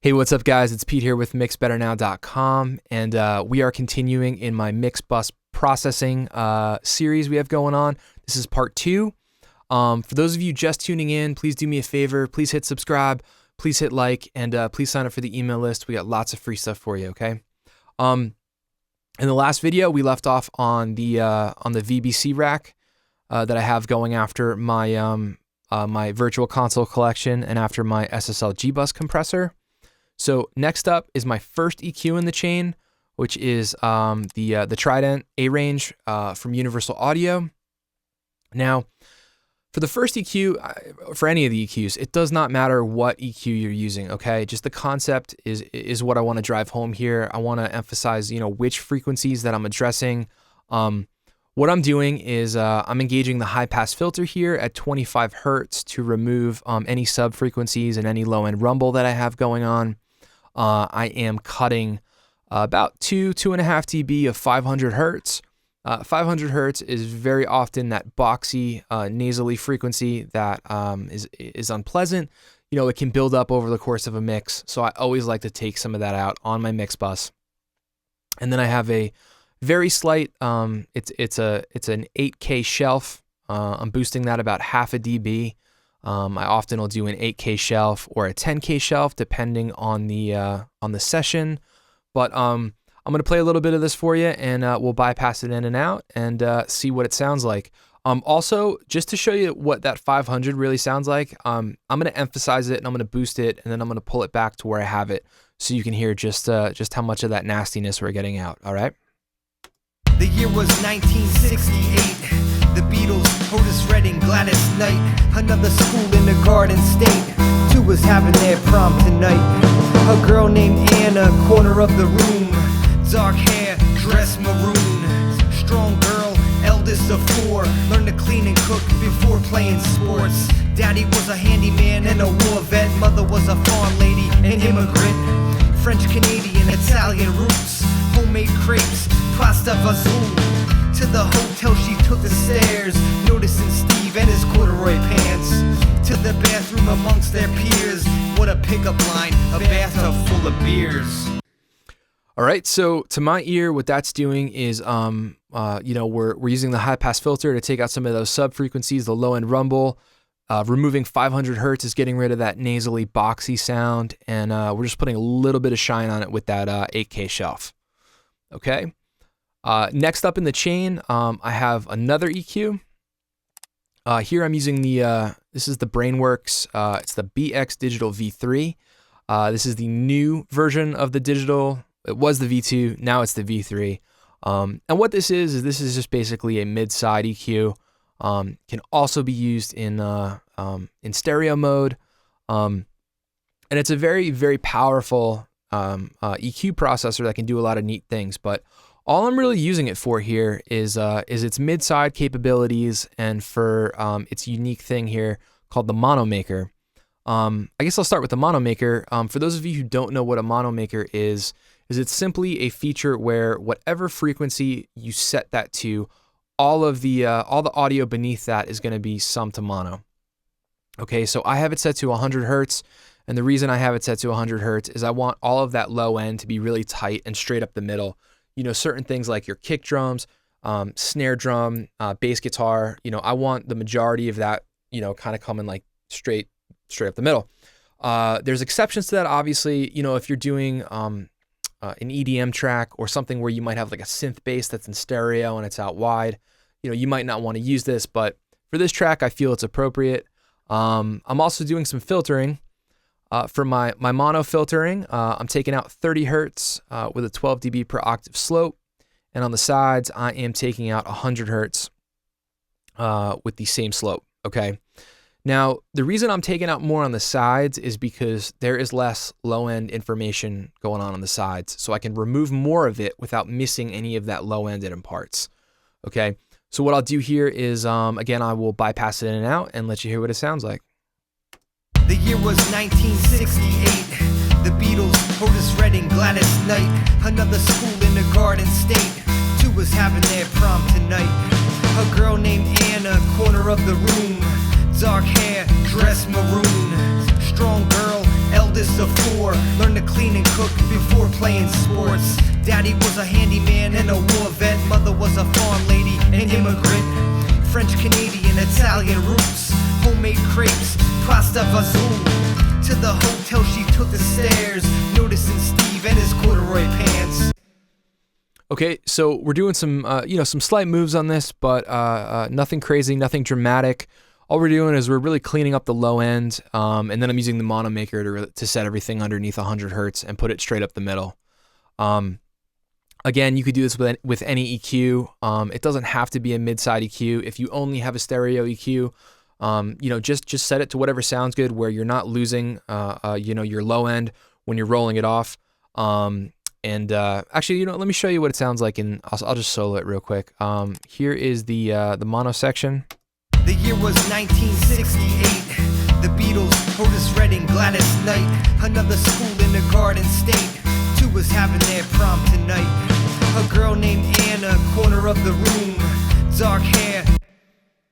Hey, what's up, guys? It's Pete here with MixBetterNow.com, and we are continuing in my mix bus processing series we have going on. This is part 2. For those of you just tuning in, please do me a favor. Please hit subscribe. Please hit like, and please sign up for the email list. We got lots of free stuff for you. Okay. In the last video, we left off on the VBC rack that I have going after my my virtual console collection and after my SSL G-Bus compressor. So next up is my first EQ in the chain, which is the Trident A-Range from Universal Audio. Now, for the first EQ, for any of the EQs, it does not matter what EQ you're using, okay? Just the concept is what I want to drive home here. I want to emphasize, which frequencies that I'm addressing. What I'm doing is I'm engaging the high-pass filter here at 25 hertz to remove any sub-frequencies and any low-end rumble that I have going on. I am cutting about 2.5 dB of 500 hertz. 500 hertz is very often that boxy, nasally frequency that is unpleasant. It can build up over the course of a mix, so I always like to take some of that out on my mix bus. And then I have a very slight, it's an 8K shelf. I'm boosting that about 0.5 dB. I often will do an 8K shelf or a 10K shelf depending on the session. But I'm going to play a little bit of this for you, and we'll bypass it in and out and see what it sounds like. Also, just to show you what that 500 really sounds like, I'm going to emphasize it and I'm going to boost it, and then I'm going to pull it back to where I have it so you can hear just how much of that nastiness we're getting out. All right. The year was 1968. The Beatles, Otis Redding, Gladys Knight. Another school in the Garden State. 2 was having their prom tonight. A girl named Anna, corner of the room. Dark hair, dress maroon. Strong girl, eldest of 4. Learned to clean and cook before playing sports. Daddy was a handyman and a war vet. Mother was a farm lady, an immigrant. French, Canadian, Italian roots. Homemade crepes, pasta fazool. To the hotel she took the stairs, noticing Steve and his corduroy pants. To the bathroom amongst their peers. What a pickup line, a bathtub full of beers. All right, so to my ear, what that's doing is, we're using the high pass filter to take out some of those sub frequencies, the low end rumble. Removing 500 hertz is getting rid of that nasally boxy sound, and we're just putting a little bit of shine on it with that 8K shelf. Okay. Next up in the chain, I have another EQ. Here I'm using this is the Brainworks, it's the BX Digital V3. This is the new version of the digital. It was the V2, now it's the V3. And what this is just basically a mid-side EQ. Can also be used in stereo mode. And it's a very, very powerful EQ processor that can do a lot of neat things, but all I'm really using it for here is its mid-side capabilities and for its unique thing here called the Mono Maker. I guess I'll start with the Mono Maker. For those of you who don't know what a Mono Maker is it's simply a feature where whatever frequency you set that to, all the audio beneath that is going to be summed to mono. Okay, so I have it set to 100 hertz. And the reason I have it set to 100 hertz is I want all of that low end to be really tight and straight up the middle. Certain things like your kick drums, snare drum, bass guitar, I want the majority of that, kind of coming like straight up the middle. There's exceptions to that, obviously. If you're doing an EDM track or something where you might have like a synth bass that's in stereo and it's out wide, you might not want to use this, but for this track, I feel it's appropriate. I'm also doing some filtering. For my mono filtering, I'm taking out 30 hertz with a 12 dB per octave slope. And on the sides, I am taking out 100 hertz with the same slope, okay? Now, the reason I'm taking out more on the sides is because there is less low-end information going on the sides, so I can remove more of it without missing any of that low-end it imparts, okay? So what I'll do here is, again, I will bypass it in and out and let you hear what it sounds like. The year was 1968. The Beatles, Otis Redding, Gladys Knight. Another school in the Garden State. 2 was having their prom tonight. A girl named Anna, corner of the room. dark hair, dress maroon. Strong girl, eldest of four, learned to clean and cook before playing sports. Daddy was a handyman and a war vet. Mother was a farm lady, an immigrant. French, Canadian, Italian roots. Homemade crepes, pasta fazool. To the hotel she took the stairs, noticing Steve and his corduroy pants. Okay, so we're doing some, some slight moves on this, but nothing crazy, nothing dramatic. All we're doing is we're really cleaning up the low end, and then I'm using the mono maker to set everything underneath 100 hertz and put it straight up the middle. Again, you could do this with any EQ. It doesn't have to be a mid-side EQ. If you only have a stereo EQ, just set it to whatever sounds good, where you're not losing, your low end when you're rolling it off. Actually, let me show you what it sounds like, and I'll just solo it real quick. Here is the mono section. The year was 1968. The Beatles, Otis Redding, Gladys Knight. Another school in the Garden State. Two was having their prom tonight. A girl named Anna, corner of the room, dark hair.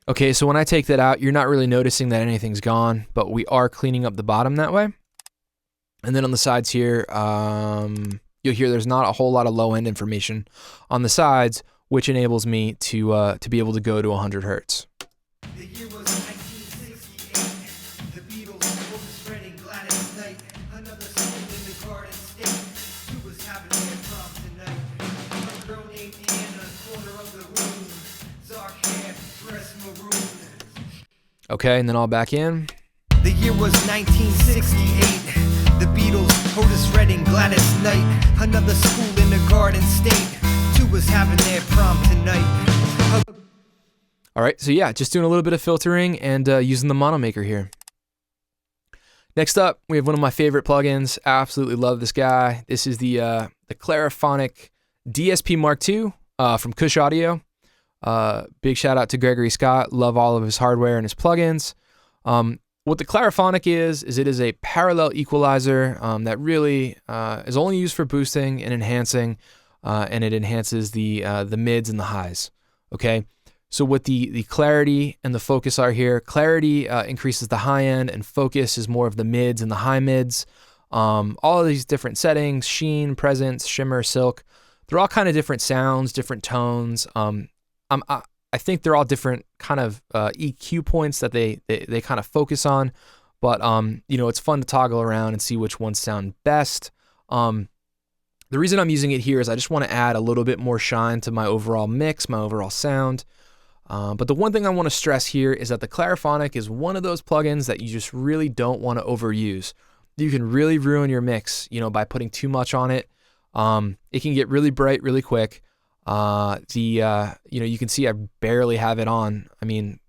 Okay, so when I take that out, you're not really noticing that anything's gone, but we are cleaning up the bottom that way. And then on the sides here, you'll hear there's not a whole lot of low-end information on the sides, which enables me to be able to go to 100 hertz. The year was 1968. The Beatles, Otis Redding, Gladys Knight. Another school in the Garden State. Two was having their prom tonight. A girl named Anna, corner of the room, dark hair, dress maroon. Okay, and then I'll back in. The year was 1968. The Beatles, Otis Redding, Gladys Knight. Another school in the Garden State. Two was having their prom tonight. All right, so yeah, just doing a little bit of filtering and using the mono maker here. Next up, we have one of my favorite plugins. I absolutely love this guy. This is the Clariphonic DSP Mark II from Kush Audio. Big shout out to Gregory Scott. Love all of his hardware and his plugins. What the Clariphonic is it is a parallel equalizer that really is only used for boosting and enhancing, and it enhances the mids and the highs. Okay, so what the clarity and the focus are here. Clarity increases the high end, and focus is more of the mids and the high mids. All of these different settings: sheen, presence, shimmer, silk. They're all kind of different sounds, different tones. I think they're all different kind of EQ points that they kind of focus on, but it's fun to toggle around and see which ones sound best. The reason I'm using it here is I just want to add a little bit more shine to my overall mix, my overall sound. But the one thing I want to stress here is that the Clariphonic is one of those plugins that you just really don't want to overuse. You can really ruin your mix, by putting too much on it. It can get really bright really quick. You can see I barely have it on. I mean,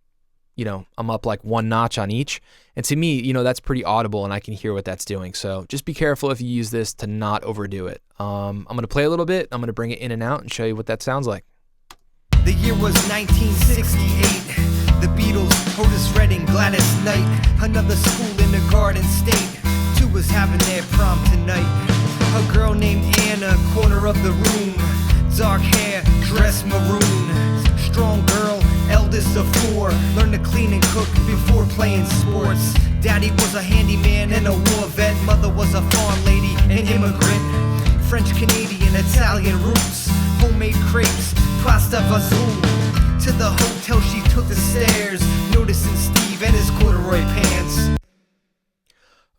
I'm up like one notch on each. And to me, that's pretty audible and I can hear what that's doing. So just be careful if you use this to not overdo it. I'm going to play a little bit. I'm going to bring it in and out and show you what that sounds like. The year was 1968. The Beatles, Otis Redding, Gladys Knight. Another school in the Garden State. Two was having their prom tonight. A girl named Anna, corner of the room, dark hair, dress maroon. Strong girl, eldest of four, learned to clean and cook before playing sports. Daddy was a handyman and a war vet. Mother was a farm lady, an immigrant. French, Canadian, Italian roots. Homemade crepes, pasta fazool. To the hotel she took the stairs, noticing Steve and his corduroy pants.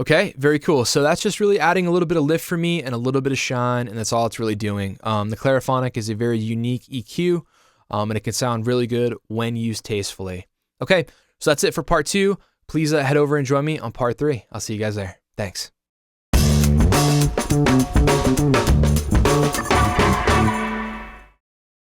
Okay, very cool. So that's just really adding a little bit of lift for me and a little bit of shine, and that's all it's really doing. The Clariphonic is a very unique EQ, and it can sound really good when used tastefully. Okay, so that's it for part 2. Please head over and join me on part 3. I'll see you guys there. Thanks.